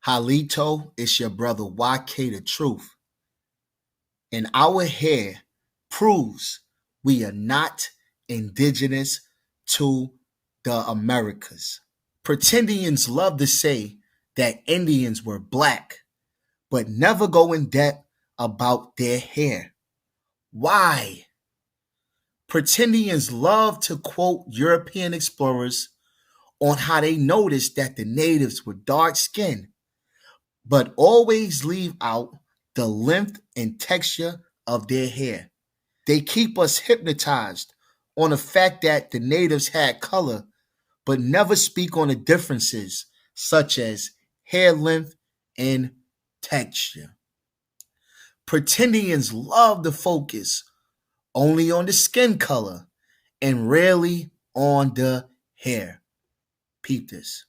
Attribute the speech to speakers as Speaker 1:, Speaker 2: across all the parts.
Speaker 1: Halito, it's your brother YK the Truth. And our hair proves we are not indigenous to the Americas. Pretendians love to say that Indians were black, but never go in depth about their hair. Why? Pretendians love to quote European explorers on how they noticed that the natives were dark skinned, but always leave out the length and texture of their hair. They keep us hypnotized on the fact that the natives had color, but never speak on the differences such as hair length and texture. Pretendians love to focus only on the skin color and rarely on the hair. Peep this.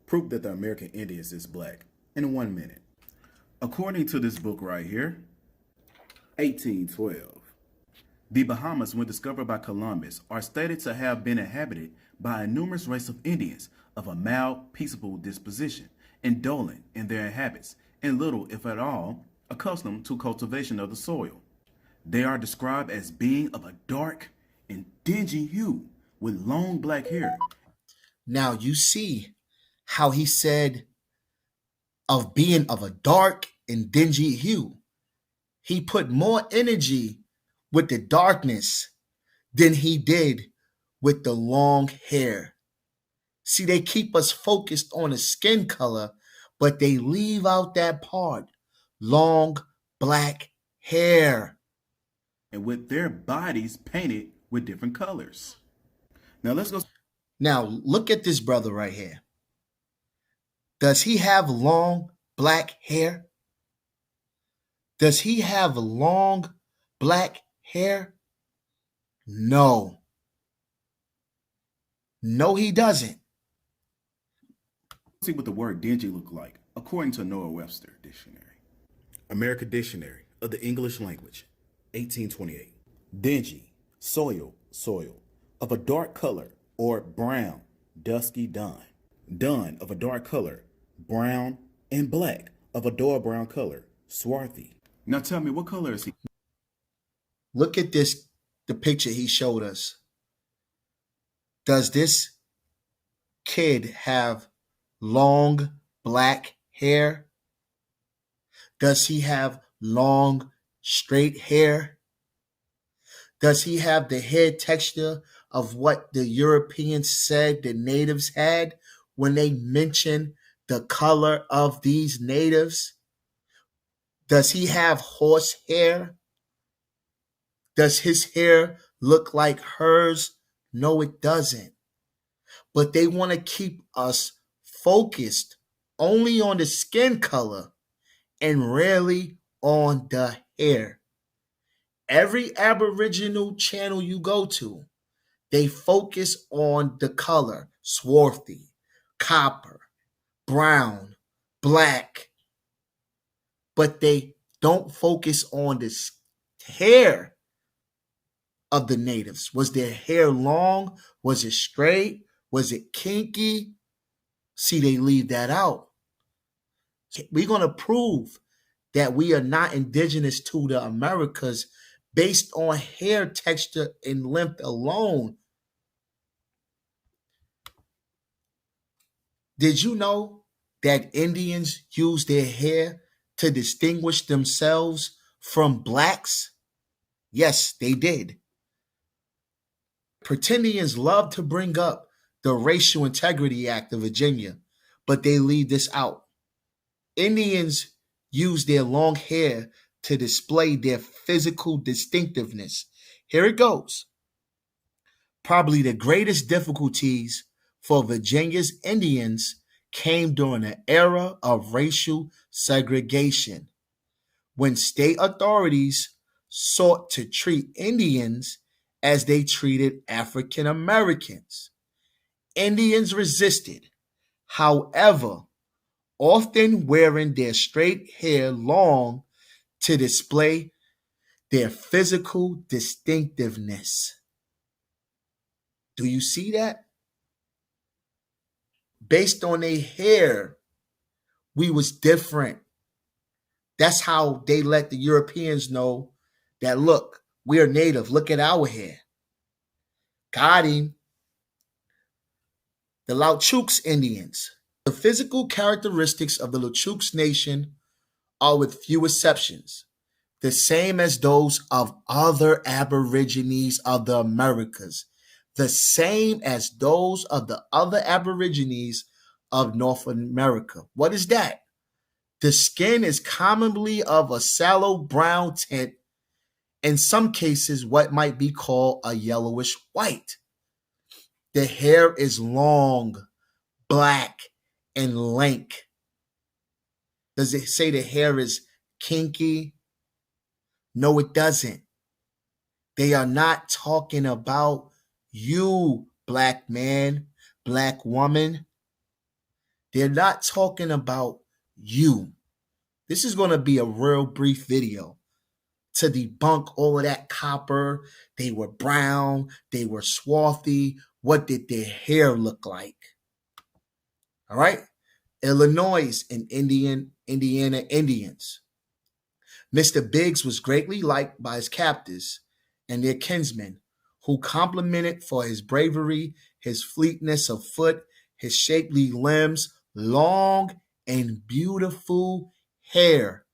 Speaker 2: Proof that the American Indians is black in 1 minute. According to this book right here, 1812. The Bahamas, when discovered by Columbus, are stated to have been inhabited by a numerous race of Indians of a mild, peaceable disposition, indolent in their habits, and little, if at all, accustomed to cultivation of the soil. They are described as being of a dark and dingy hue, with long black hair.
Speaker 1: Now you see how he said of being of a dark and dingy hue. He put more energy with the darkness than he did with the long hair. See, they keep us focused on the skin color, but they leave out that part. Long black hair.
Speaker 2: And with their bodies painted with different colors. Now let's go.
Speaker 1: Now look at this brother right here. Does he have long black hair? Does he have long black hair? No. No, he doesn't.
Speaker 2: See what the word dingy look like, according to Noah Webster Dictionary. American Dictionary of the English Language, 1828. Dingy, soil, of a dark color, or brown, dusky dun. Dun of a dark color, brown, and black of a dull brown color, swarthy. Now tell me, what color is he?
Speaker 1: Look at this, the picture he showed us. Does this kid have long black hair? Does he have long straight hair? Does he have the hair texture of what the Europeans said the natives had when they mentioned the color of these natives? Does he have horse hair? Does his hair look like hers? No, it doesn't. But they want to keep us focused only on the skin color and rarely on the hair. Every Aboriginal channel you go to, they focus on the color, swarthy, copper, brown, black, but they don't focus on the hair of the natives. Was their hair long? Was it straight? Was it kinky? See, they leave that out. We're going to prove that we are not indigenous to the Americas based on hair texture and length alone. Did you know that Indians use their hair to distinguish themselves from blacks? Yes, they did. Pretendians love to bring up the Racial Integrity Act of Virginia, but they leave this out. Indians use their long hair to display their physical distinctiveness. Here it goes. Probably the greatest difficulties for Virginia's Indians came during an era of racial segregation, when state authorities sought to treat Indians as they treated African Americans. Indians resisted, however, often wearing their straight hair long to display their physical distinctiveness. Do you see that? Based on their hair, We was different. That's how they let the Europeans know that, look, we're native. Look at our hair. Got him. The Lauchuk's Indians. The physical characteristics of the Lauchuk's nation are, with few exceptions, the same as those of other Aborigines of the Americas, the same as those of the other Aborigines of North America. What is that? The skin is commonly of a sallow brown tint, in some cases what might be called a yellowish white. The hair is long, black, and lank. Does it say the hair is kinky? No, it doesn't. They are not talking about you, black man, black woman. They're not talking about you. This is going to be a real brief video to debunk all of that copper. They were brown. They were swarthy. What did their hair look like? All right. Illinois and Indiana Indians. Mr. Biggs was greatly liked by his captors and their kinsmen, who complimented for his bravery, his fleetness of foot, his shapely limbs, long and beautiful hair,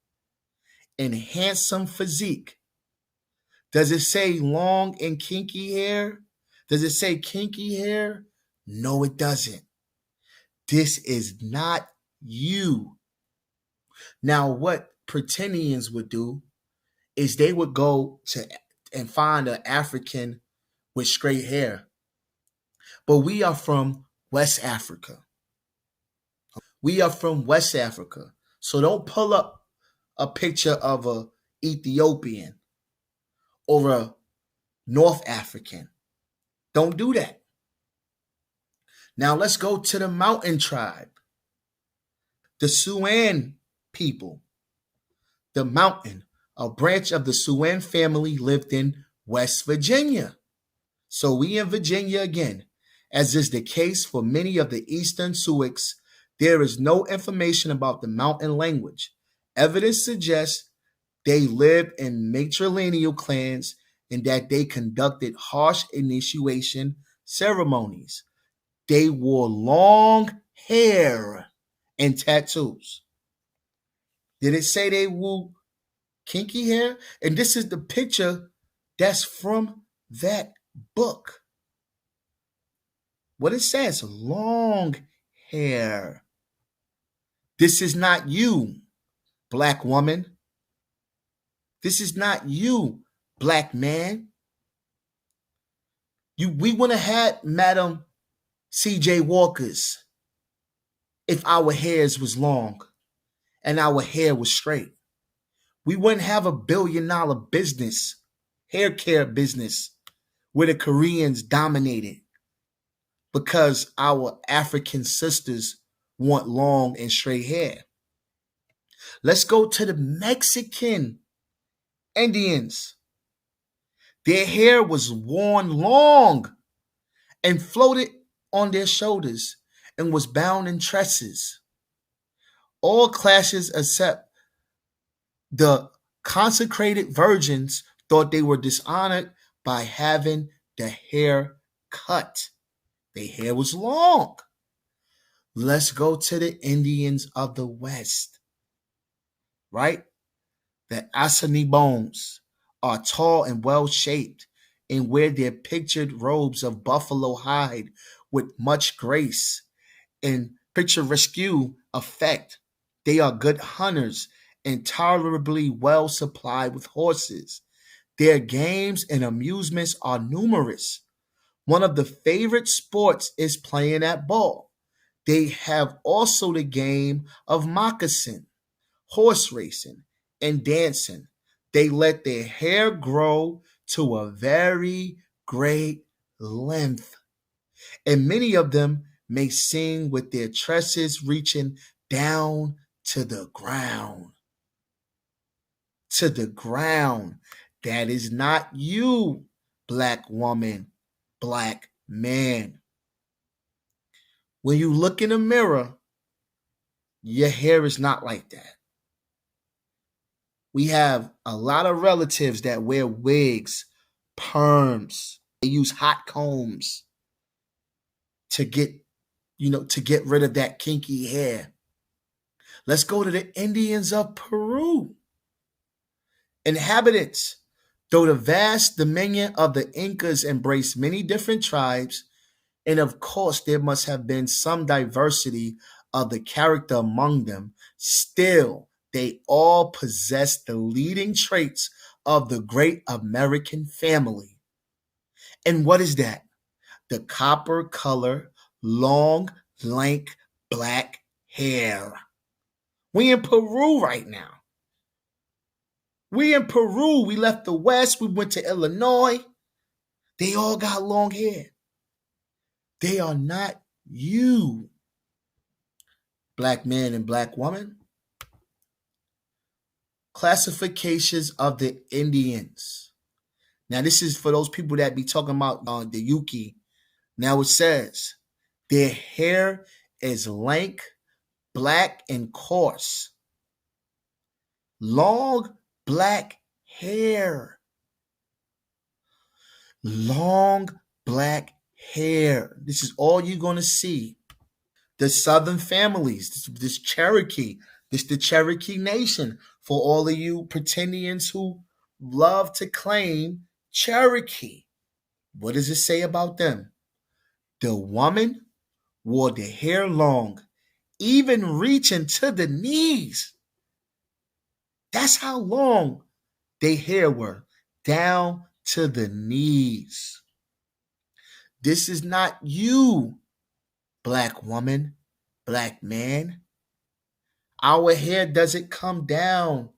Speaker 1: and handsome physique. Does it say long and kinky hair? Does it say kinky hair? No, it doesn't. This is not you. Now, what Pretendians would do is they would go to and find an African with straight hair. But we are from West Africa. We are from West Africa. So don't pull up a picture of a Ethiopian or a North African. Don't do that. Now let's go to the mountain tribe. The Siouan people. The mountain, a branch of the Siouan family, lived in West Virginia. So we in Virginia again. As is the case for many of the Eastern Sioux, there is no information about the mountain language. Evidence suggests they lived in matrilineal clans and that they conducted harsh initiation ceremonies. They wore long hair and tattoos. Did it say they wore kinky hair? And this is the picture that's from that book. What it says, long hair. This is not you, black woman. This is not you, black man. We would have had Madam C.J. Walker's if our hairs was long and our hair was straight. We wouldn't have a $1 billion business, hair care business, where the Koreans dominated because our African sisters want long and straight hair. Let's go to the Mexican Indians. Their hair was worn long and floated on their shoulders and was bound in tresses. All classes except the consecrated virgins thought they were dishonored by having the hair cut. Their hair was long. Let's go to the Indians of the West, right? The Assiniboines are tall and well-shaped and wear their pictured robes of buffalo hide with much grace and picturesque effect. They are good hunters and tolerably well supplied with horses. Their games and amusements are numerous. One of the favorite sports is playing at ball. They have also the game of moccasin, horse racing, and dancing. They let their hair grow to a very great length, and many of them may sing with their tresses reaching down to the ground. To the ground. That is not you, black woman, black man. When you look in a mirror, Your hair is not like that. We have a lot of relatives that wear wigs, perms. They use hot combs to get rid of that kinky hair. Let's go to the Indians of Peru. Inhabitants. Though the vast dominion of the Incas embraced many different tribes, and of course there must have been some diversity of the character among them, still they all possess the leading traits of the great American family. And what is that? The copper color, long, lank, black hair. We in Peru right now. We in Peru. We left the West. We went to Illinois. They all got long hair. They are not you, black man and black woman. Classifications of the Indians. Now, this is for those people that be talking about the Yuki. Now, it says their hair is lank, black, and coarse. Long, black hair. Long, black hair. This is all you're going to see. The Southern families, this Cherokee, this the Cherokee Nation for all of you pretendians who love to claim Cherokee. What does it say about them? The woman wore the hair long, even reaching to the knees. That's how long their hair were, down to the knees. This is not you, black woman, black man. Our hair doesn't come down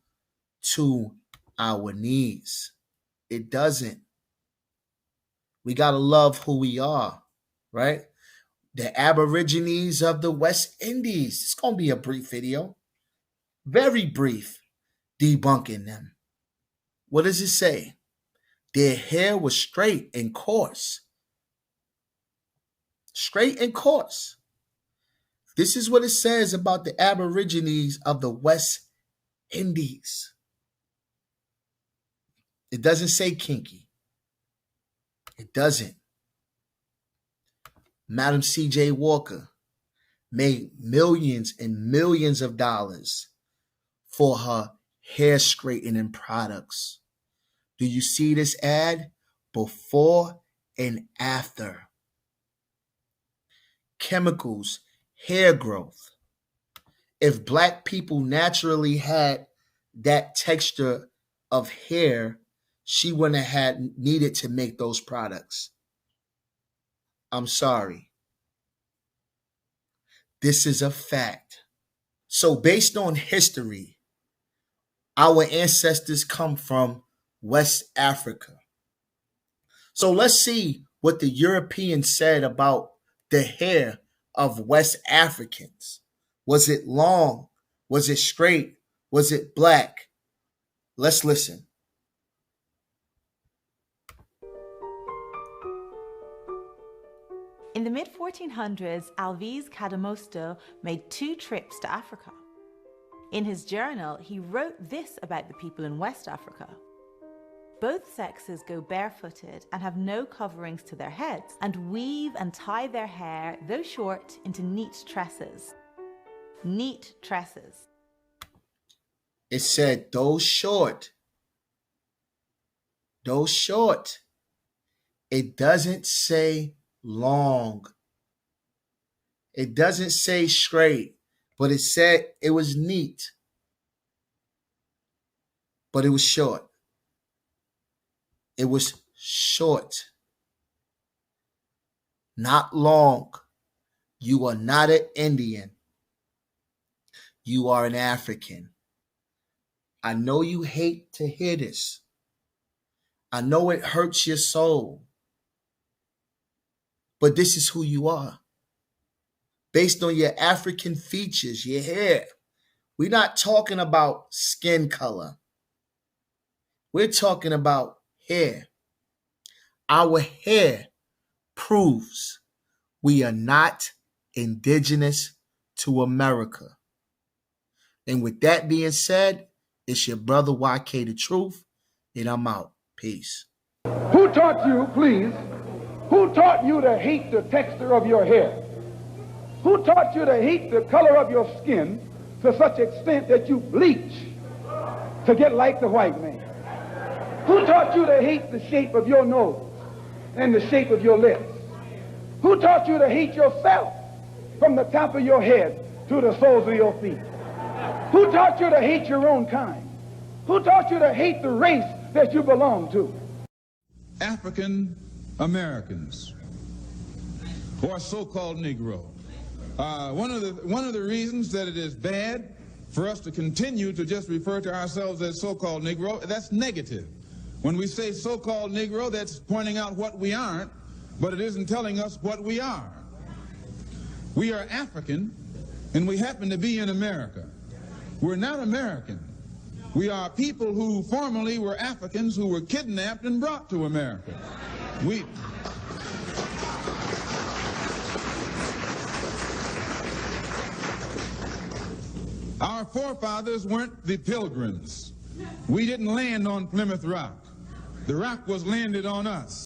Speaker 1: to our knees. It doesn't. We got to love who we are, right? The Aborigines of the West Indies. It's going to be a brief video. Very brief. Debunking them. What does it say? Their hair was straight and coarse. Straight and coarse. This is what it says about the Aborigines of the West Indies. It doesn't say kinky. It doesn't. Madam C.J. Walker made millions and millions of dollars for her hair straightening products. Do you see this ad? Before and after. Chemicals, hair growth. If black people naturally had that texture of hair, she wouldn't have had needed to make those products. I'm sorry. This is a fact. So based on history, our ancestors come from West Africa. So let's see what the Europeans said about the hair of West Africans. Was it long? Was it straight? Was it black? Let's listen.
Speaker 3: In the mid-1400s, Alvise Cadamosto made 2 trips to Africa. In his journal, he wrote this about the people in West Africa. Both sexes go barefooted and have no coverings to their heads, and weave and tie their hair, though short, into neat tresses. Neat tresses.
Speaker 1: It said those short. Those short. It doesn't say long. It doesn't say straight, but it said it was neat. But it was short. It was short. Not long. You are not an Indian. You are an African. I know you hate to hear this. I know it hurts your soul. But this is who you are. Based on your African features, your hair. We're not talking about skin color. We're talking about hair. Our hair proves we are not indigenous to America. And with that being said, it's your brother YK the Truth, and I'm out. Peace.
Speaker 4: Who taught you, please, who taught you to hate the texture of your hair? Who taught you to hate the color of your skin to such extent that you bleach to get like the white man? Who taught you to hate the shape of your nose and the shape of your lips? Who taught you to hate yourself from the top of your head to the soles of your feet? Who taught you to hate your own kind? Who taught you to hate the race that you belong to?
Speaker 5: African Americans, or so-called Negro. One of the reasons that it is bad for us to continue to just refer to ourselves as so-called Negro, that's negative. When we say so-called Negro, that's pointing out what we aren't, but it isn't telling us what we are. We are African, and we happen to be in America. We're not American. We are people who formerly were Africans who were kidnapped and brought to America. Our forefathers weren't the Pilgrims. We didn't land on Plymouth Rock. The rock was landed on us.